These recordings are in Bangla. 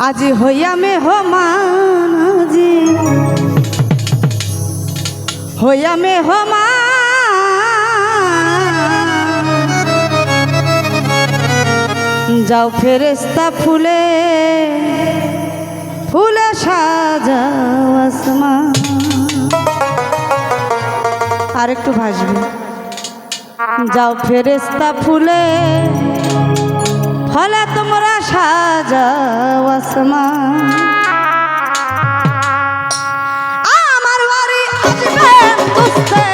আজি হইয়া মেহমান আজি হইয়া মেহমান যাও ফেরেশতা ফুলে ফুলে সাজাও আসমান। আর একটু ভাসবে। যাও ফেরেশতা ফুলে ফলে তোমরা সাজাও আসমান। আমার বাড়ি আসবেন দুস্তে,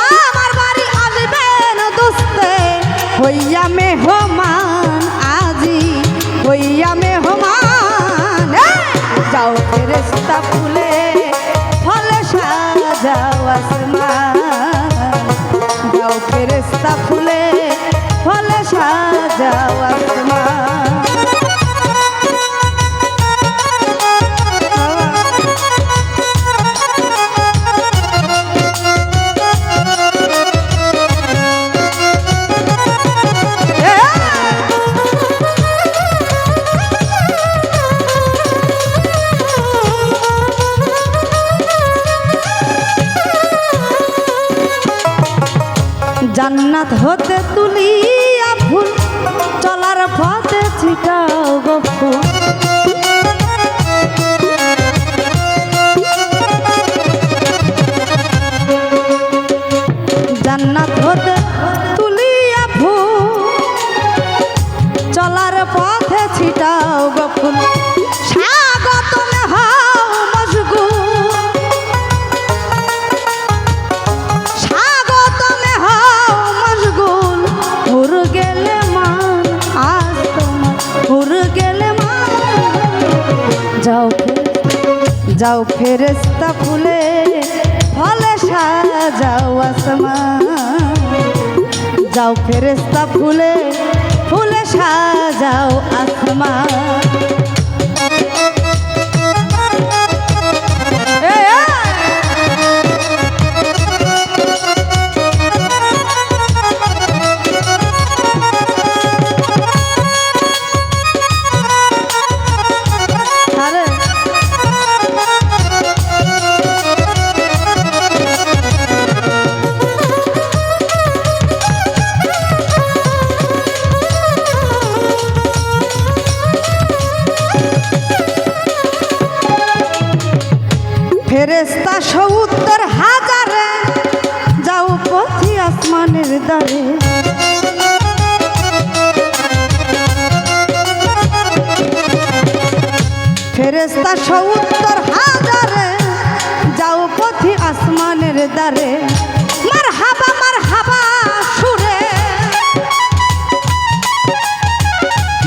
আমার বাড়ি আসবেন দুস্তে হইয়া মেহমান আজি হইয়া মেহমান। যাও ফেরেশতা ফুলে ফলে সাজাও আসমান। যাও ফেরেশতা ফুলে ফলে সাজাও আসমান। জান্নাত হতে তুলিয়া ফুল চলার পথে ছিটাও গো ফুল। জান্নাত হতে তুলিয়া ফুল চলার পথে ছিটাও গো ফুল। স্বাগতম হও মশগুল, যাও ফেরেশতা ফুলে ফলে সাজাও আসমান। যাও ফেরেশতা ফুলে ফুলে সাজাও আসমান। ফেরেশতা ৭০ হাজারে যাও পথি আসমানের দ্বারে। ফেরেশতা ৭০ হাজারে যাও পথি আসমানের দ্বারে। মারহাবা মারহাবা সুরে,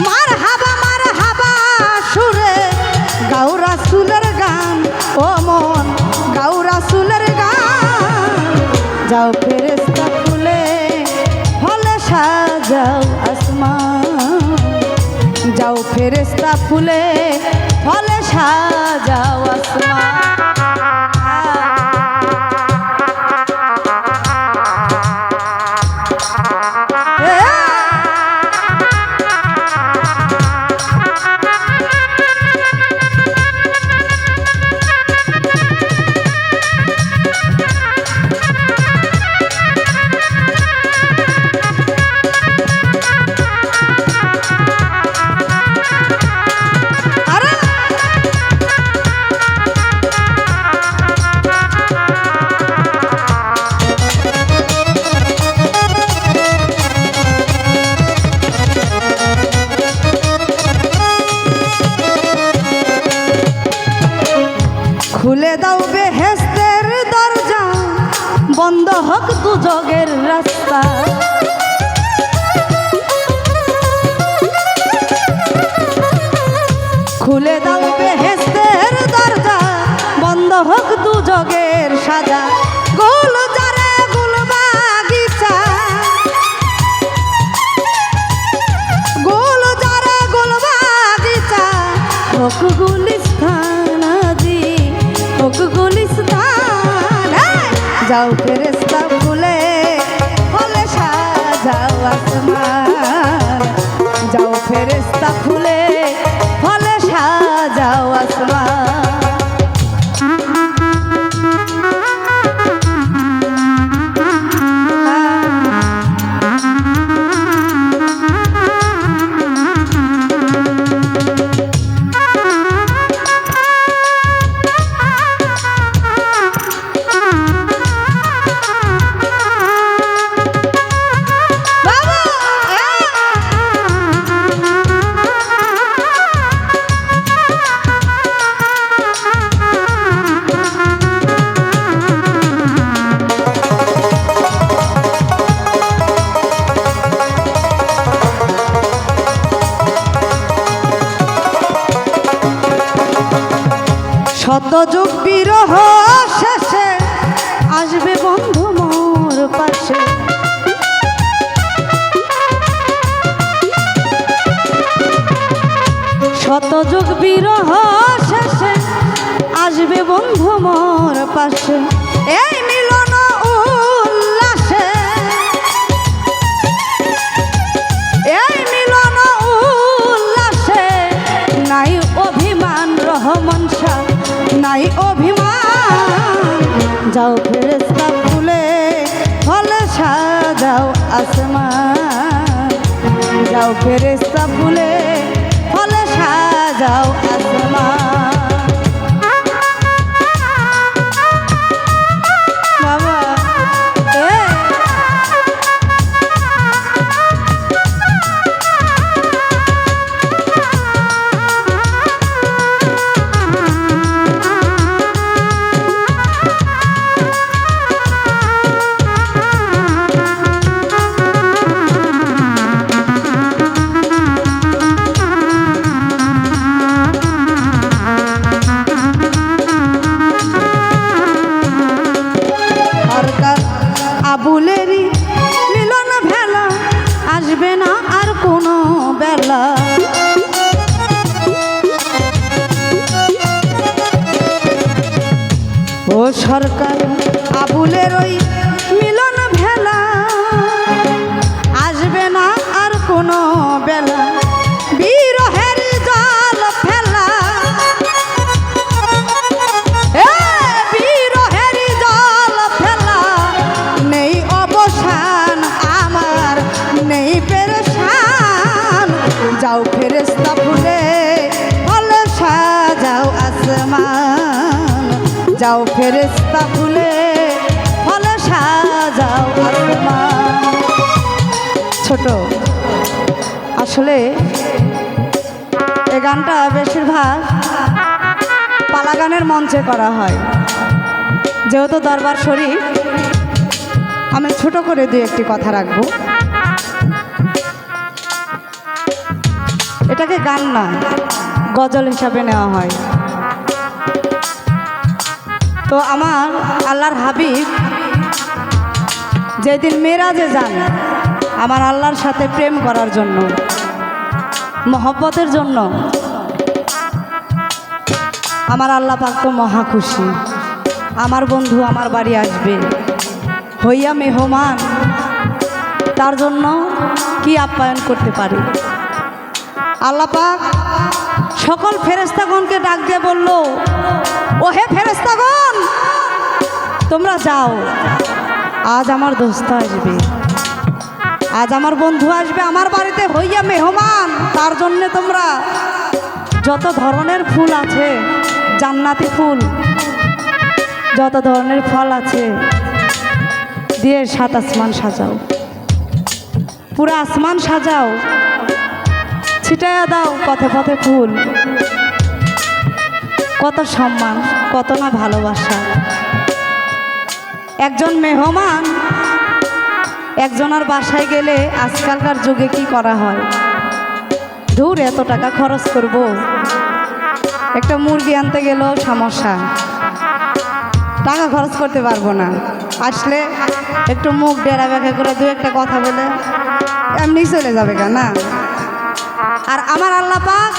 মারহাবা মারহাবা সুরে গাও রাসূলের গান ও মন গাও রাসূলের গান। যাও ফেরেশতা ফুলে ফলে সাজাও আসমান। যাও ফেরেশতা ফুলে ফলে সাজাও আসমান। খুলে দাও বেহেশতের দরজা বন্ধ হোক দুজগের রাস্তা। খুলে দাও বেহেশতের দরজা বন্ধ হোক দুজগের সাজা। গোল যারে গোল বাগিচা, গোল যারে গোল বাগিচা হোক গুলিস্তান আজি হোক গুলিস্তান। যাও ফেরেশতা ফুলে ফলে সাজাও আসমান। শত যুগ বিরহ শেষে আসবে বন্ধু মোর পাশে। শত যুগ বিরহ শেষে আসবে বন্ধু মোর পাশে। এই মিলন উল্লাসে, এই মিলন উল্লাসে নাই অভিমান রহমান শাহ, নাই অভিমান। যাও ফেরেশতা ফুলে ফলে সাজাও আসমান, যাও ফেরেশতা ফুলে ফলে সাজাও আসমান। বাবা আবুলেরই মিলন ভেলা আসবে না আর কোনো বেলা। ও সরকার আবুলের ওই মিলন ভেলা আসবে না আর কোনো বেলা। বিরহের জাল ফেলা, বিরহের জাল ফেলা নেই অবসান আমার, নেই পেরেশান। যাও ফেরেশতা ফুলে ফলে সাজাও আসমান, যাও ফেরেশতা ফুলে ফলে সাজাও আসমান। ছোট আসলে এই গানটা বেশিরভাগ পালা গানের মঞ্চে করা হয়। যেহেতু দরবার শরীফ, আমি ছোট করে দুই একটি কথা রাখবো। এটাকে গান না, গজল হিসাবে নেওয়া হয়। তো আমার আল্লাহর হাবিব যেদিন মেরাজে যান আমার আল্লাহর সাথে প্রেম করার জন্য, মহব্বতের জন্য, আমার আল্লাহ পাক তো মহা খুশি। আমার বন্ধু আমার বাড়ি আসবে হইয়া মেহমান, তার জন্য কি আপ্যায়ন করতে পারি। আল্লাহ পাক সকল ফেরেশতাগণকে ডাক দিয়ে বলল, ও হে ফেরেশতাগণ তোমরা যাও, আজ আমার দোস্ত আসবে, আজ আমার বন্ধু আসবে আমার বাড়িতে হইয়া মেহমান। তার জন্য তোমরা যত ধরনের ফুল আছে, জান্নাতি ফুল, যত ধরনের ফল আছে দিয়ে সাত আসমান সাজাও, পুরো আসমান সাজাও, ছিটাইয়া দাও পথে পথে ফুল। কত সম্মান, কত না ভালোবাসা। একজন মেহমান একজনের বাসায় গেলে আজকালকার যুগে কি করা হয়, ধুর এত টাকা খরচ করব, একটা মুরগি আনতে গেলেও সমস্যা, টাকা খরচ করতে পারবো না, আসলে একটু মুখ ডেরা ব্যাখ্যা করে দু একটা কথা বলে এমনি চলে যাবে না। আর আমার আল্লাহ পাক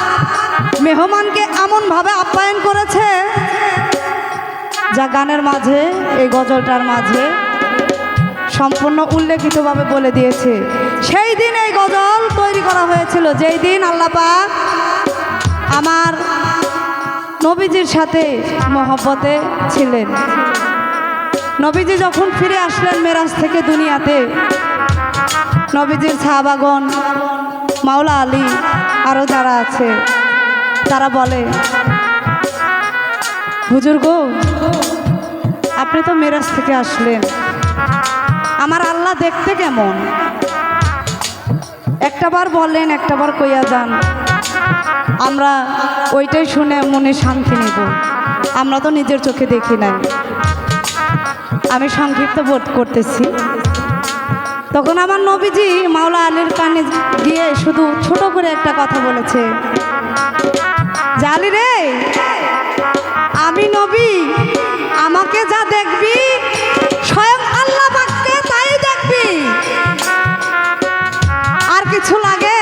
মেহমানকে এমনভাবে আপ্যায়ন করেছে যা গানের মাঝে, এই গজলটার মাঝে সম্পূর্ণ উল্লেখিতভাবে বলে দিয়েছে। সেই দিন এই গজল তৈরি করা হয়েছিল, যেই দিন আল্লাহ পাক আমার নবীজির সাথে মহব্বতে ছিলেন। নবীজি যখন ফিরে আসলেন মেরাজ থেকে দুনিয়াতে, নবীজির সাহাবাগণ, মাওলা আলী আরও যারা আছে তারা বলে, হুজুর গো আপনি তো মেরাজ থেকে আসলেন, আমার আল্লাহ দেখতে কেমন একটাবার বলেন, একটাবার কইয়া যান, আমরা ওইটাই শুনে মনে শান্তি নেব। আমরা তো নিজের চোখে দেখি নাই। আমি সংক্ষিপ্ত বোধ করতেছি। তখন আমার নবীজি মাওলা আলীর কানে গিয়ে শুধু ছোট করে একটা কথা বলেছে, যে আলী রে, আমি নবী, আমাকে যা দেখবি স্বয়ং আল্লাহ পাককে তাই দেখবি। আর কিছু লাগে?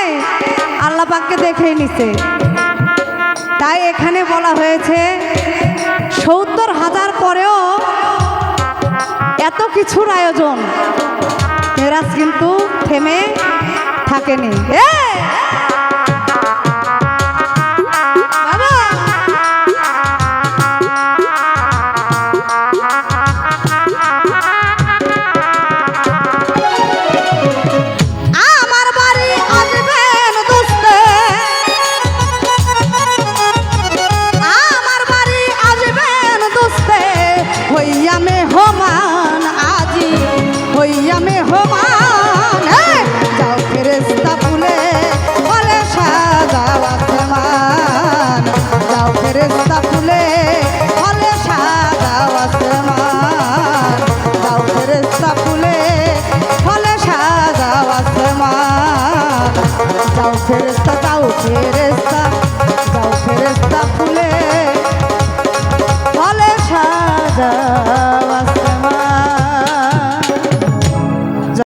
আল্লাহ পাককে দেখেই নিছে। তাই এখানে বলা হয়েছে ৭০,০০০ পরেও এত কিছুর আয়োজন, মেরাজ কিন্তু থেমে থাকেনি। ফেরেশতা যাও ফেরেশতা, যাও ফেরেশতা ফুলে ফলে সাজা।